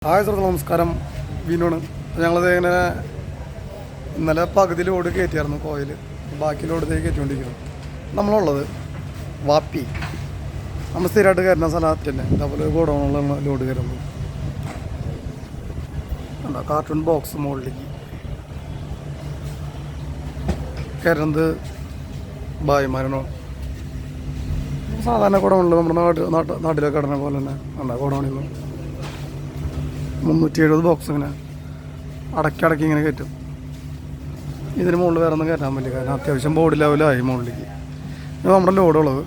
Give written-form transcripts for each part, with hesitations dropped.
Hi സുഹൃത്തുക്കളെ, നമസ്കാരം. വിനുവാണ്. ഞങ്ങളത് ഇങ്ങനെ ഇന്നലെ പകുതി ലോഡ് കയറ്റിയായിരുന്നു കോയിൽ. ബാക്കി ലോഡ് കയറ്റിക്കൊണ്ടിരിക്കുന്നു. നമ്മളുള്ളത് വാപ്പി. നമ്മൾ സ്ഥിരമായിട്ട് കയറുന്ന സ്ഥലത്ത് തന്നെ ഇതേപോലെ ഗോഡൗണിലുള്ള ലോഡ് കയറുന്നത് ഉണ്ടോ. കാർട്ടൂൺ ബോക്സ് മുകളിലേക്ക് കയറുന്നത് ഭായിമാരണോ. സാധാരണ ഗോഡൗണിൽ നമ്മുടെ നാട്ടിലൊക്കെ കിടന്ന പോലെ തന്നെ ഉണ്ടോ. ഗോഡൗണിൽ നിന്ന് 370 ബോക്സ് ഇങ്ങനെ അടക്കി ഇങ്ങനെ കയറ്റും. ഇതിന് മുകളിൽ വേറെ ഒന്നും കയറ്റാൻ പറ്റില്ല, കാരണം അത്യാവശ്യം ബോഡി ലെവലായി മുകളിലേക്ക്. നമ്മുടെ ലോഡുള്ളത്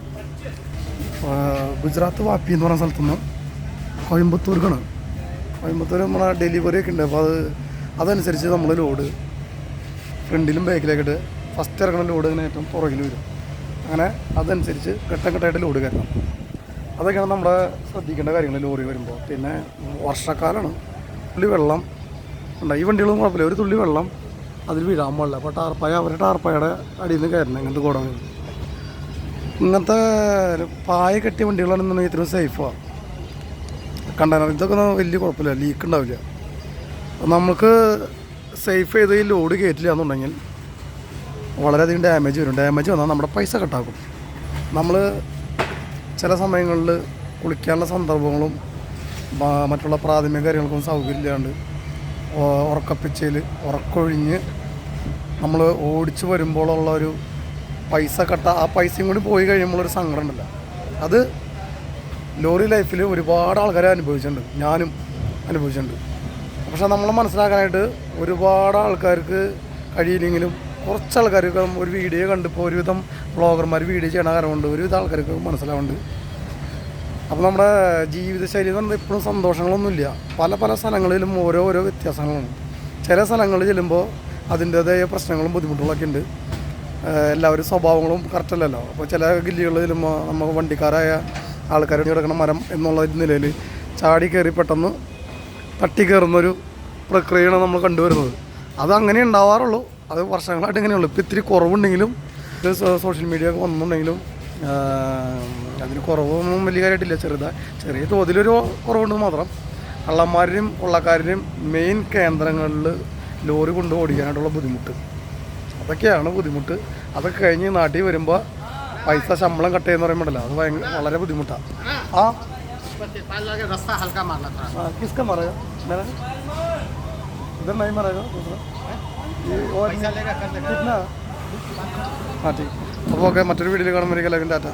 ഗുജറാത്ത് വാപ്പി എന്ന് പറയുന്ന സ്ഥലത്തുനിന്ന് കോയമ്പത്തൂർക്കാണ്. കോയമ്പത്തൂർ നമ്മളെ ഡെലിവറി ഒക്കെ ഉണ്ട്. അപ്പോൾ അതനുസരിച്ച് നമ്മൾ ലോഡ് ഫ്രണ്ടിലും ബാക്കിലേക്കിട്ട് ഫസ്റ്റ് ഇറങ്ങുന്ന ലോഡ് ഇങ്ങനെ ഏറ്റവും പുറകിൽ വരും. അങ്ങനെ അതനുസരിച്ച് ഘട്ടമായിട്ട് ലോഡ് കയറ്റണം. അതൊക്കെയാണ് നമ്മുടെ ശ്രദ്ധിക്കേണ്ട കാര്യങ്ങൾ ലോറി വരുമ്പോൾ. പിന്നെ വർഷക്കാലമാണ്, തുള്ളി വെള്ളം ഉണ്ട്. ഈ വണ്ടികളും കുഴപ്പമില്ല, ഒരു തുള്ളി വെള്ളം അതിൽ വീഴാൻ പാടില്ല. അപ്പോൾ അവരുടെ ടാർപ്പായയുടെ അടിയിൽ നിന്ന് കയറണം ഇങ്ങനത്തെ ഗോഡൗണിൽ. ഇങ്ങനത്തെ പായ കെട്ടിയ വണ്ടികളാണെന്നുണ്ടെങ്കിൽ ഇത്രയും സേഫാണ്. കണ്ടെയ്നർ ഇതൊക്കെ വലിയ കുഴപ്പമില്ല, ലീക്ക് ഉണ്ടാവില്ല. നമുക്ക് സേഫ് ചെയ്ത് ഈ ലോഡ് കയറ്റില്ല എന്നുണ്ടെങ്കിൽ വളരെയധികം ഡാമേജ് വരും. ഡാമേജ് വന്നാൽ നമ്മുടെ പൈസ കട്ടാക്കും. നമ്മൾ ചില സമയങ്ങളിൽ കുളിക്കാനുള്ള സന്ദർഭങ്ങളും മറ്റുള്ള പ്രാഥമിക കാര്യങ്ങൾക്കും സൗകര്യമില്ലാണ്ട് ഉറക്കപ്പിച്ചയിൽ ഉറക്കൊഴിഞ്ഞ് നമ്മൾ ഓടിച്ച് വരുമ്പോഴുള്ള ഒരു പൈസ കട്ട, ആ പൈസയും കൂടി പോയി കഴിയുമ്പോഴൊരു സങ്കടം ഉണ്ടല്ലോ. അത് ലോറി ലൈഫിൽ ഒരുപാട് ആൾക്കാരെ അനുഭവിച്ചിട്ടുണ്ട്, ഞാനും അനുഭവിച്ചിട്ടുണ്ട്. പക്ഷെ നമ്മൾ മനസ്സിലാക്കാനായിട്ട് ഒരുപാട് ആൾക്കാർക്ക് കഴിയില്ലെങ്കിലും കുറച്ച് ആൾക്കാർക്ക് ഒരു വീഡിയോ കണ്ടിപ്പോൾ ഒരുവിധം വ്ളോഗർമാർ വീഡിയോ ചെയ്യണ കാരണം കൊണ്ട് ഒരുവിധം ആൾക്കാർക്ക് മനസ്സിലാവുന്നുണ്ട്. അപ്പോൾ നമ്മുടെ ജീവിതശൈലി എന്ന് പറഞ്ഞാൽ ഇപ്പോഴും സന്തോഷങ്ങളൊന്നുമില്ല. പല സ്ഥലങ്ങളിലും ഓരോ വ്യത്യാസങ്ങളാണ്. ചില സ്ഥലങ്ങളിൽ ചെല്ലുമ്പോൾ അതിൻ്റേതായ പ്രശ്നങ്ങളും ബുദ്ധിമുട്ടുകളൊക്കെ ഉണ്ട്. എല്ലാവരും സ്വഭാവങ്ങളും കറക്റ്റല്ലല്ലോ. അപ്പോൾ ചില ഗില്ലികളിൽ ചെല്ലുമ്പോൾ നമുക്ക് വണ്ടിക്കാരായ ആൾക്കാർ കിടക്കുന്ന മരം എന്നുള്ള നിലയിൽ ചാടി കയറി പെട്ടെന്ന് തട്ടി കയറുന്നൊരു പ്രക്രിയയാണ് നമ്മൾ കണ്ടുവരുന്നത്. അത് അങ്ങനെ ഉണ്ടാവാറുള്ളൂ. അത് വർഷങ്ങളായിട്ട് ഇങ്ങനെയുള്ളൂ. ഇപ്പോൾ ഇത്തിരി കുറവുണ്ടെങ്കിലും സോഷ്യൽ മീഡിയ ഒക്കെ വന്നിട്ടുണ്ടെങ്കിലും അതിന് കുറവൊന്നും വലിയ കാര്യമായിട്ടില്ല. ചെറിയ തോതിലൊരു കുറവുണ്ട് മാത്രം. കള്ളന്മാരുടെയും കൊള്ളക്കാരുടെയും മെയിൻ കേന്ദ്രങ്ങളിൽ ലോറി കൊണ്ട് ഓടിക്കാനായിട്ടുള്ള ബുദ്ധിമുട്ട്, അതൊക്കെയാണ് ബുദ്ധിമുട്ട്. അതൊക്കെ കഴിഞ്ഞ് നാട്ടിൽ വരുമ്പോൾ പൈസ ശമ്പളം കട്ട് ചെയ്യുന്ന പറയുമ്പോഴല്ലോ, അത് വളരെ ബുദ്ധിമുട്ടാണ്. കിസ്ക മറയോ इधर नहीं मरेगा दूसरा और कितना हाँ ठीक. അപ്പോൾ ഓക്കെ, മറ്റൊരു വീഡിയോയിൽ കാണുമ്പോൾ ടാറ്റ.